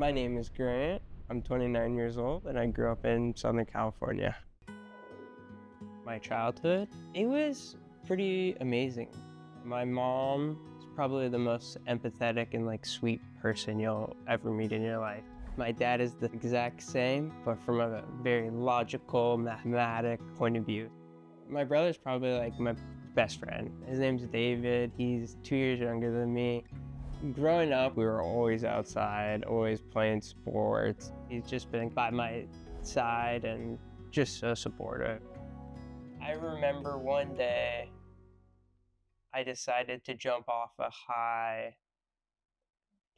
My name is Grant. I'm 29 years old and I grew up in Southern California. My childhood, it was pretty amazing. My mom is probably the most empathetic and sweet person you'll ever meet in your life. My dad is the exact same, but from a very logical, mathematic point of view. My brother's probably my best friend. His name's David. He's 2 years younger than me. Growing up, we were always outside, always playing sports. He's just been by my side and just so supportive. I remember one day I decided to jump off a high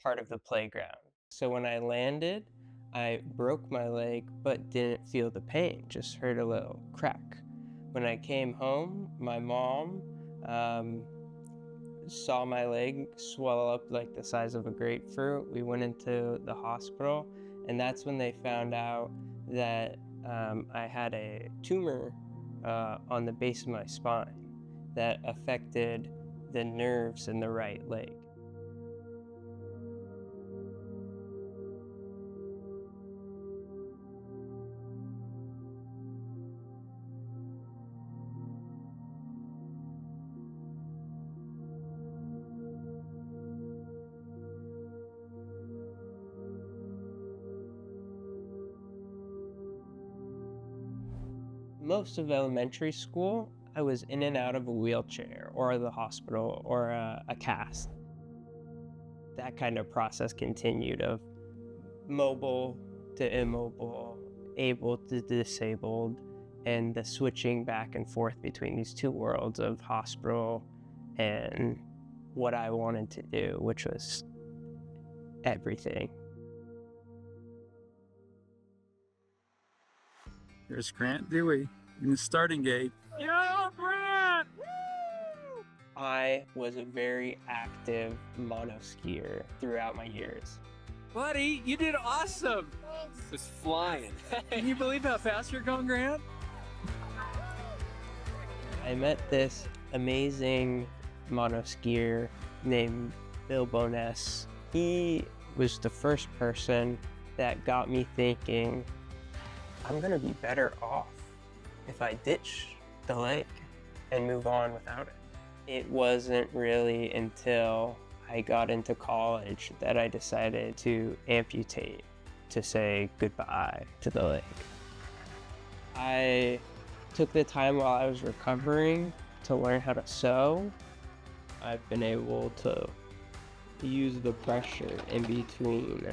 part of the playground. So when I landed, I broke my leg but didn't feel the pain, just heard a little crack. When I came home, my mom saw my leg swell up like the size of a grapefruit. We went into the hospital, and that's when they found out that I had a tumor on the base of my spine that affected the nerves in the right leg. Most of elementary school, I was in and out of a wheelchair or the hospital or a cast. That kind of process continued of mobile to immobile, able to disabled, and the switching back and forth between these two worlds of hospital and what I wanted to do, which was everything. There's Grant Dewey in the starting gate. Yo, Grant! I was a very active monoskier throughout my years. Buddy, you did awesome! Just flying. Can you believe how fast you're going, Grant? I met this amazing monoskier named Bill Boness. He was the first person that got me thinking, I'm gonna be better off if I ditch the leg and move on without it. It wasn't really until I got into college that I decided to amputate, to say goodbye to the leg. I took the time while I was recovering to learn how to sew. I've been able to use the pressure in between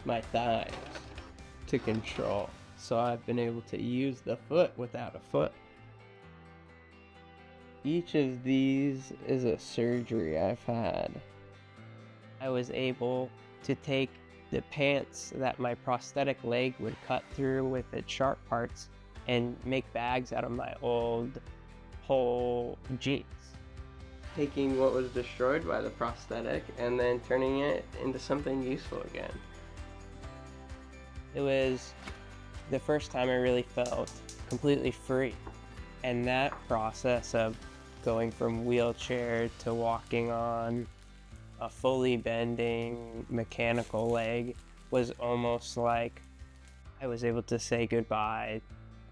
my thighs to control. So I've been able to use the foot without a foot. Each of these is a surgery I've had. I was able to take the pants that my prosthetic leg would cut through with its sharp parts and make bags out of my old whole jeans. Taking what was destroyed by the prosthetic and then turning it into something useful again. It was the first time I really felt completely free. And that process of going from wheelchair to walking on a fully bending mechanical leg was almost like I was able to say goodbye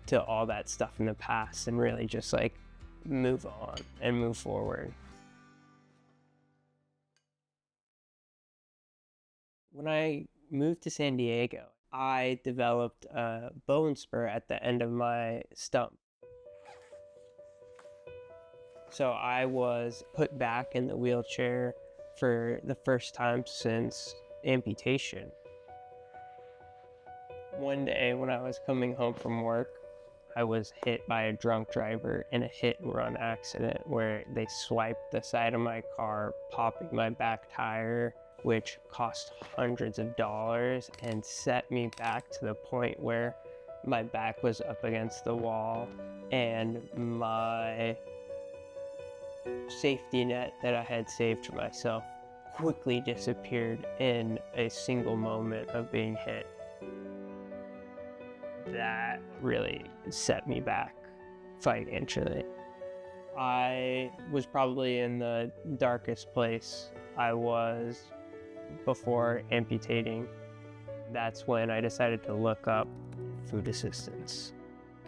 to all that stuff in the past and really just move on and move forward. When I moved to San Diego, I developed a bone spur at the end of my stump. So I was put back in the wheelchair for the first time since amputation. One day when I was coming home from work, I was hit by a drunk driver in a hit and run accident where they swiped the side of my car, popping my back tire, which cost hundreds of dollars and set me back to the point where my back was up against the wall and my safety net that I had saved for myself quickly disappeared in a single moment of being hit. That really set me back financially. I was probably in the darkest place I was before amputating. That's when I decided to look up food assistance.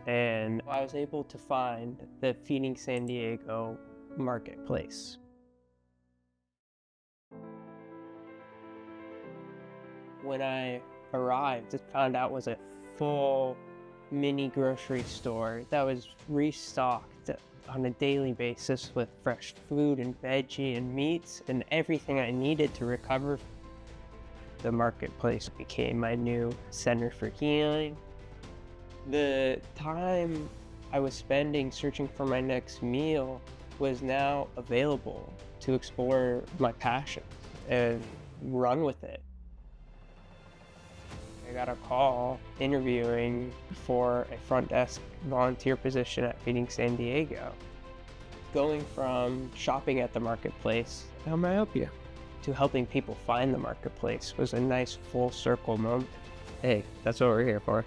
And I was able to find the Feeding San Diego marketplace. When I arrived, I found out it was a full mini grocery store that was restocked on a daily basis with fresh food and veggie and meats and everything I needed to recover. The marketplace became my new center for healing. The time I was spending searching for my next meal was now available to explore my passion and run with it. I got a call interviewing for a front desk volunteer position at Feeding San Diego. Going from shopping at the marketplace, how may I help you, to helping people find the marketplace was a nice full circle moment. Hey, that's what we're here for.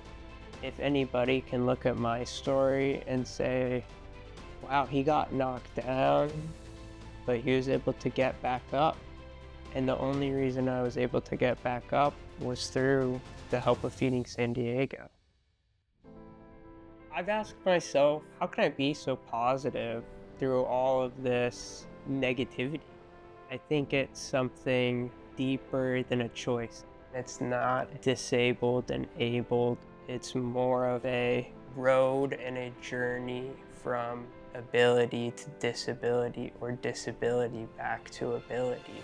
If anybody can look at my story and say, wow, he got knocked down, but he was able to get back up. And the only reason I was able to get back up was through the help of Feeding San Diego. I've asked myself, how can I be so positive through all of this negativity? I think it's something deeper than a choice. It's not disabled and abled. It's more of a road and a journey from ability to disability or disability back to ability.